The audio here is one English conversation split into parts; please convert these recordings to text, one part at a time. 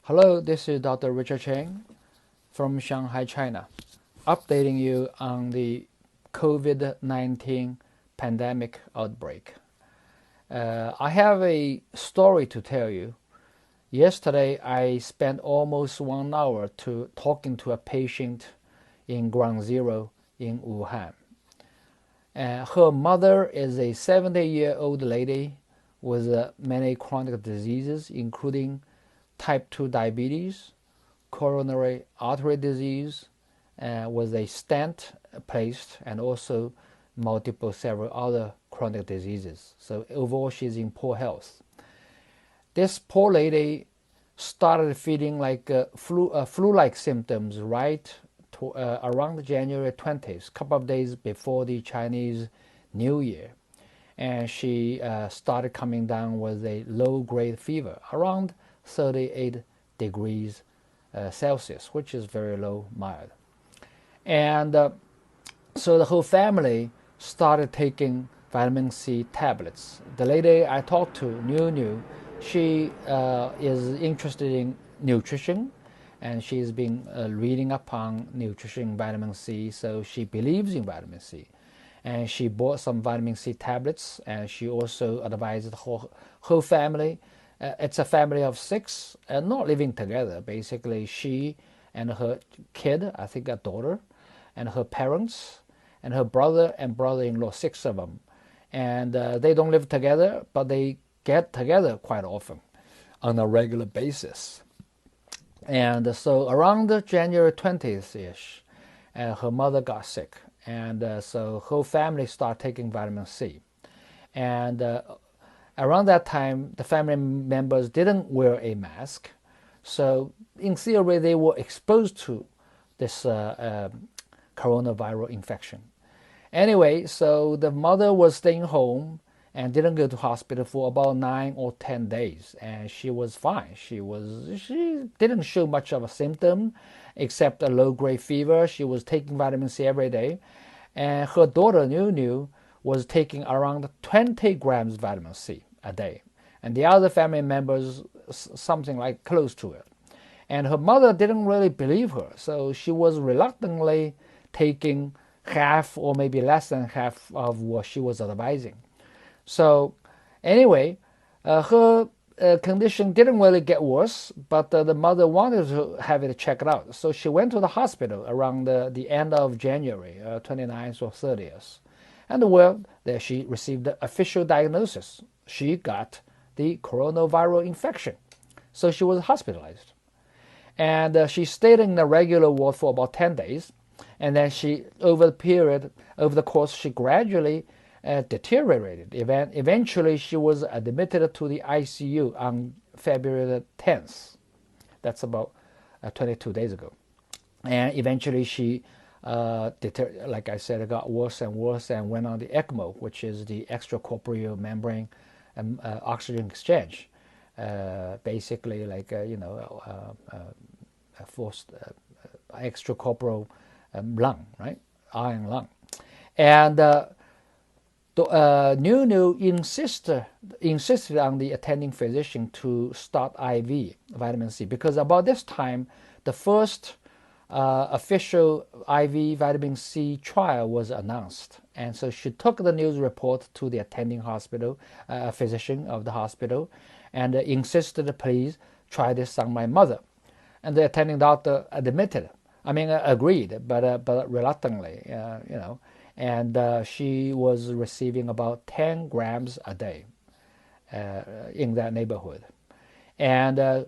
Hello, this is Dr. Richard Chang from Shanghai, China, updating you on the COVID-19 pandemic outbreak. I have a story to tell you. Yesterday, I spent almost 1 hour talking to a patient in Ground Zero in Wuhan. Her mother is a 70-year-old lady with many chronic diseases, including type 2 diabetes, coronary artery disease, with a stent placed, and also several other chronic diseases. So overall, she's in poor health. This poor lady started feeling like flu-like symptoms around January 20th, a couple of days before the Chinese New Year. And she started coming down with a low-grade fever, around 38 degrees Celsius, which is very low, mild. And so the whole family started taking vitamin C tablets. The lady I talked to, knew, she is interested in nutrition, and she's been reading up on nutrition, vitamin C, so she believes in vitamin C. And she bought some vitamin C tablets, and she also advised her whole family. It's a family of 6, not living together. Basically, she and her kid, I think a daughter, and her parents, and her brother and brother-in-law, 6 of them. And they don't live together, but they get together quite often on a regular basis. And so around January 20th-ish, her mother got sick. And so whole family started taking vitamin C. And around that time, the family members didn't wear a mask. So in theory, they were exposed to this coronavirus infection. Anyway, so the mother was staying home and didn't go to hospital for about 9 or 10 days. And she was fine. She didn't show much of a symptom except a low-grade fever. She was taking vitamin C every day. And her daughter, New, was taking around 20 grams vitamin C a day. And the other family members, something like close to it. And her mother didn't really believe her. So she was reluctantly taking half or maybe less than half of what she was advising. So anyway, her condition didn't really get worse, but the mother wanted to have it checked out. So she went to the hospital around the end of January, 29th or 30th. And well, there she received the official diagnosis. She got the coronavirus infection. So she was hospitalized. And she stayed in the regular ward for about 10 days. And then over the course, she gradually deteriorated. Eventually, she was admitted to the ICU on February 10th. That's about 22 days ago. And eventually, she, like I said, it got worse and worse and went on the ECMO, which is the extracorporeal membrane oxygen exchange. Basically, like, a forced extracorporeal lung, right? Iron lung. And New insisted on the attending physician to start IV vitamin C, because about this time, the first official IV vitamin C trial was announced. And so she took the news report to the attending physician of the hospital, and insisted, please try this on my mother. And the attending doctor agreed, but reluctantly, And she was receiving about 10 grams a day in that neighborhood. And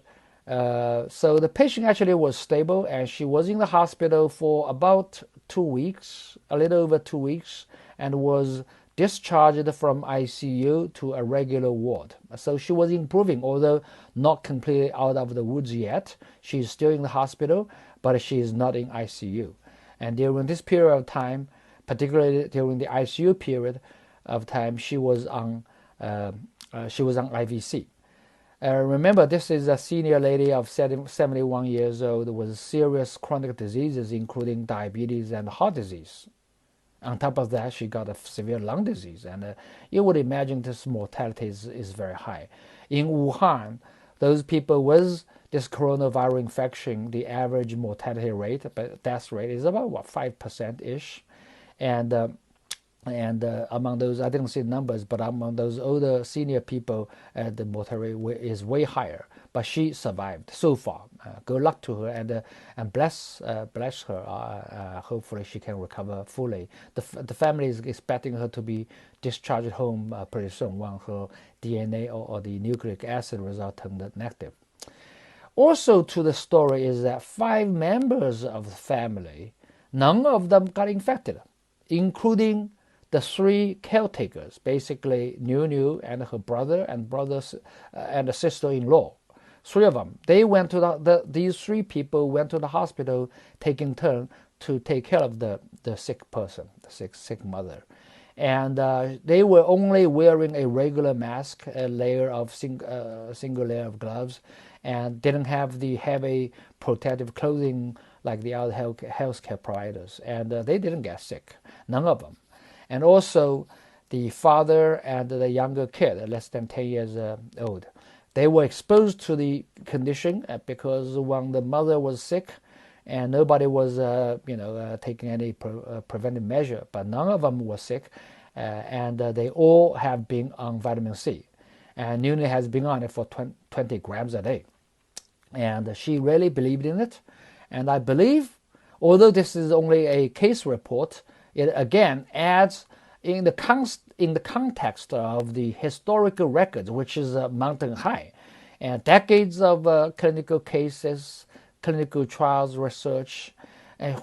so the patient actually was stable, and she was in the hospital for about 2 weeks, a little over 2 weeks, and was discharged from ICU to a regular ward. So she was improving, although not completely out of the woods yet. She's still in the hospital, but she is not in ICU. And during this period of time, particularly during the ICU period of time, she was on IVC. Remember, this is a senior lady of 71 years old with serious chronic diseases, including diabetes and heart disease. On top of that, she got a severe lung disease, and you would imagine this mortality is very high. In Wuhan, those people with this coronavirus infection, the average mortality rate, death rate is about 5% ish, and among those, I didn't see the numbers, but among those older senior people, the mortality is way higher. But she survived so far. Good luck to her, and bless her. Hopefully, she can recover fully. The family is expecting her to be discharged home pretty soon when her DNA or the nucleic acid result turned negative. Also, to the story is that 5 members of the family, none of them got infected, including the 3 caretakers, basically Niu and her brother and and a sister-in-law. 3 of them. They went to these 3 people went to the hospital, taking turn to take care of the sick person, the sick mother, and they were only wearing a regular mask, a layer of single layer of gloves, and didn't have the heavy protective clothing like the other healthcare providers, and they didn't get sick, none of them. And also, the father and the younger kid, less than 10 years old, they were exposed to the condition because when the mother was sick, and nobody was, taking any preventive measure, but none of them were sick, and they all have been on vitamin C, and Nuni has been on it for 20 grams a day, and she really believed in it, and I believe, although this is only a case report, it again adds in the context of the historical records, which is mountain high, and decades of clinical cases, clinical trials research,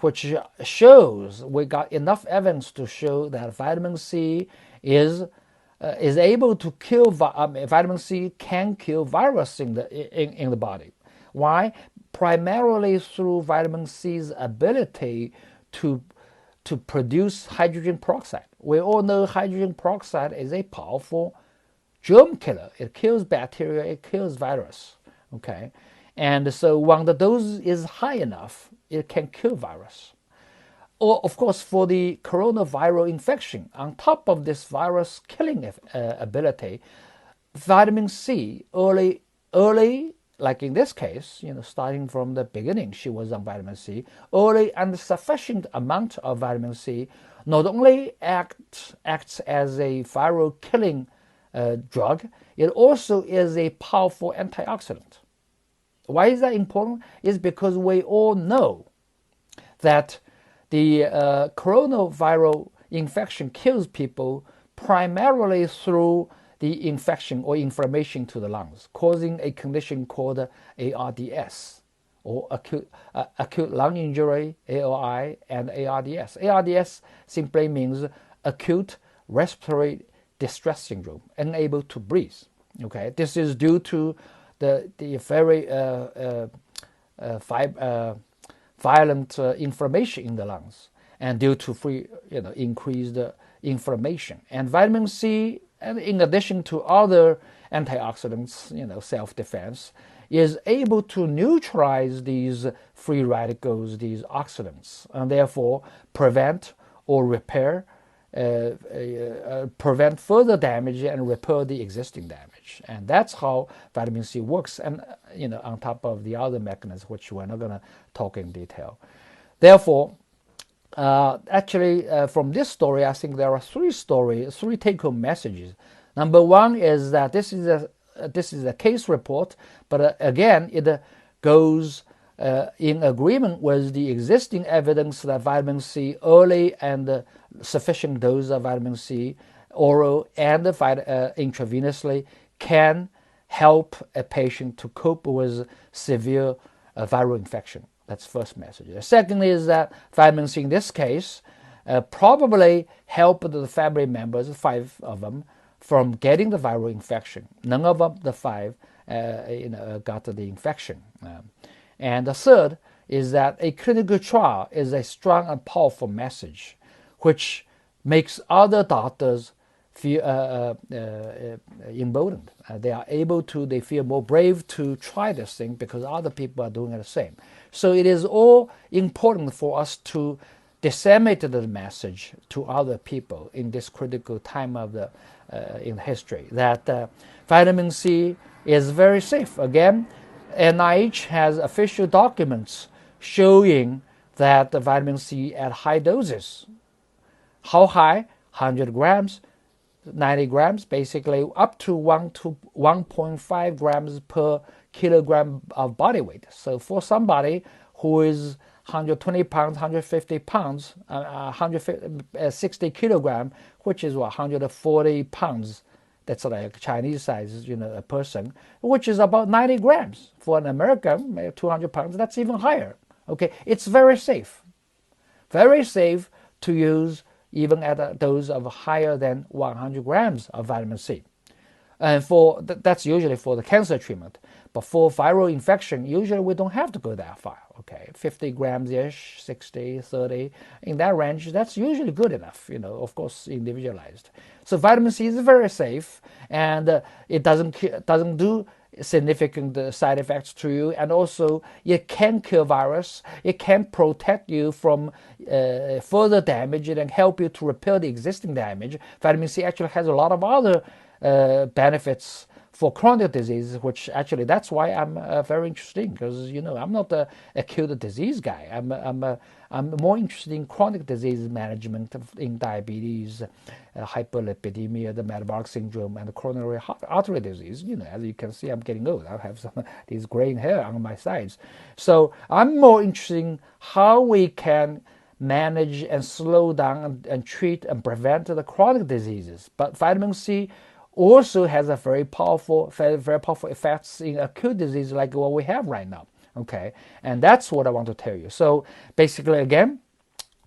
which shows we got enough evidence to show that vitamin C is able to kill. Vitamin C can kill virus in the body. Why? Primarily through vitamin C's ability to produce hydrogen peroxide. We all know hydrogen peroxide is a powerful germ killer. It kills bacteria, it kills virus. Okay, and so when the dose is high enough, it can kill virus. Or of course, for the coronavirus infection, on top of this virus killing ability, vitamin C early, like in this case, starting from the beginning, she was on vitamin C. Early and sufficient amount of vitamin C not only acts as a viral killing drug, it also is a powerful antioxidant. Why is that important? It's because we all know that the coronavirus infection kills people primarily through the infection or inflammation to the lungs, causing a condition called ARDS, or acute lung injury, ALI, and ARDS. ARDS simply means acute respiratory distress syndrome, unable to breathe. Okay, this is due to the very violent inflammation in the lungs, and due to increased inflammation. And vitamin C, and in addition to other antioxidants, self-defense, is able to neutralize these free radicals, these oxidants, and therefore prevent or repair, prevent further damage and repair the existing damage. And that's how vitamin C works, and on top of the other mechanisms, which we're not going to talk in detail. Therefore, from this story, I think there are 3 take-home messages. Number 1 is that this is a case report, but again, it goes in agreement with the existing evidence that vitamin C, early and sufficient dose of vitamin C, oral and intravenously, can help a patient to cope with severe viral infection. That's first message. The second is that vitamin C in this case probably helped the family members, 5 of them, from getting the viral infection. None of them, the 5, got the infection. And the third is that a clinical trial is a strong and powerful message, which makes other doctors feel emboldened. They feel more brave to try this thing because other people are doing the same. So it is all important for us to disseminate the message to other people in this critical time of in history that vitamin C is very safe. Again, NIH has official documents showing that the vitamin C at high doses, how high? 100 grams, 90 grams, basically up to 1 to 1.5 grams per kilogram of body weight. So for somebody who is 120 pounds, 150 pounds, 160 kilogram, which is what, 140 pounds. That's like Chinese size, a person, which is about 90 grams. For an American, maybe 200 pounds, that's even higher. Okay, it's very safe to use even at a dose of higher than 100 grams of vitamin C. And that's usually for the cancer treatment. But for viral infection, usually we don't have to go that far. Okay, 50 grams-ish, 60, 30, in that range, that's usually good enough, of course, individualized. So vitamin C is very safe, and it doesn't do significant side effects to you, and also it can kill virus, it can protect you from further damage, it can help you to repair the existing damage. Vitamin C actually has a lot of other benefits for chronic disease, which actually that's why I'm very interested, because I'm not a acute disease guy. I'm more interested in chronic disease management in diabetes, hyperlipidemia, the metabolic syndrome, and the coronary artery disease. As you can see, I'm getting old. I have some these graying hair on my sides. So I'm more interested in how we can manage and slow down and treat and prevent the chronic diseases. But vitamin C also has a very powerful effects in acute disease like what we have right now. Okay, and that's what I want to tell you. So basically, again,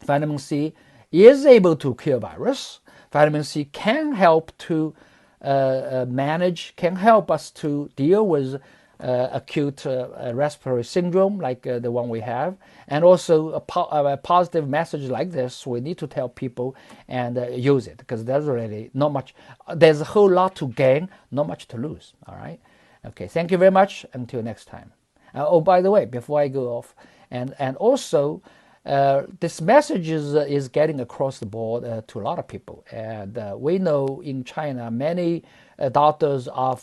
vitamin C is able to kill virus. Vitamin C can help to can help us to deal with acute respiratory syndrome like the one we have, and also a positive message like this we need to tell people and use it, because there's really not much, there's a whole lot to gain, not much to lose. All right, okay, thank you very much, until next time. Oh, by the way, before I go off, and also this message is getting across the board to a lot of people, and we know in China many doctors are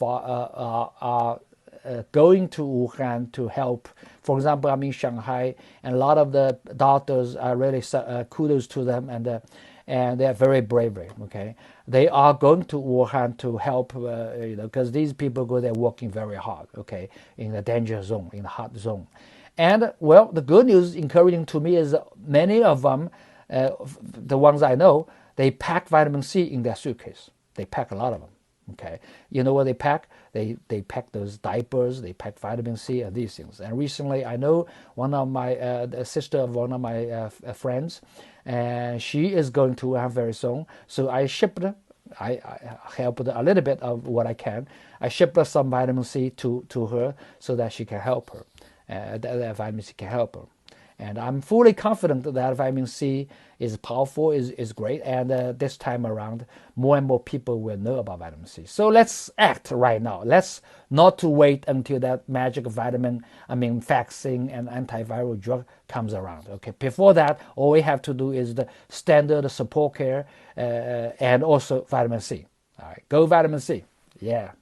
going to Wuhan to help. For example, I'm in Shanghai, and a lot of the doctors are really kudos to them, and they are very brave. Okay, they are going to Wuhan to help, because these people go there working very hard. Okay, in the danger zone, in the hot zone, and well, the good news, encouraging to me, is many of them, the ones I know, they pack vitamin C in their suitcase. They pack a lot of them. Okay, you know what they pack? They pack those diapers, they pack vitamin C and these things. And recently, I know one of my the sister of one of my friends, and she is going to have very soon. So I shipped her. I helped her a little bit of what I can. I shipped her some vitamin C to her so that she can help her. That vitamin C can help her. And I'm fully confident that vitamin C is powerful, is great, and this time around, more and more people will know about vitamin C. So let's act right now. Let's not to wait until that magic vaccine and antiviral drug comes around. Okay, before that, all we have to do is the standard support care and also vitamin C. All right, go vitamin C. Yeah.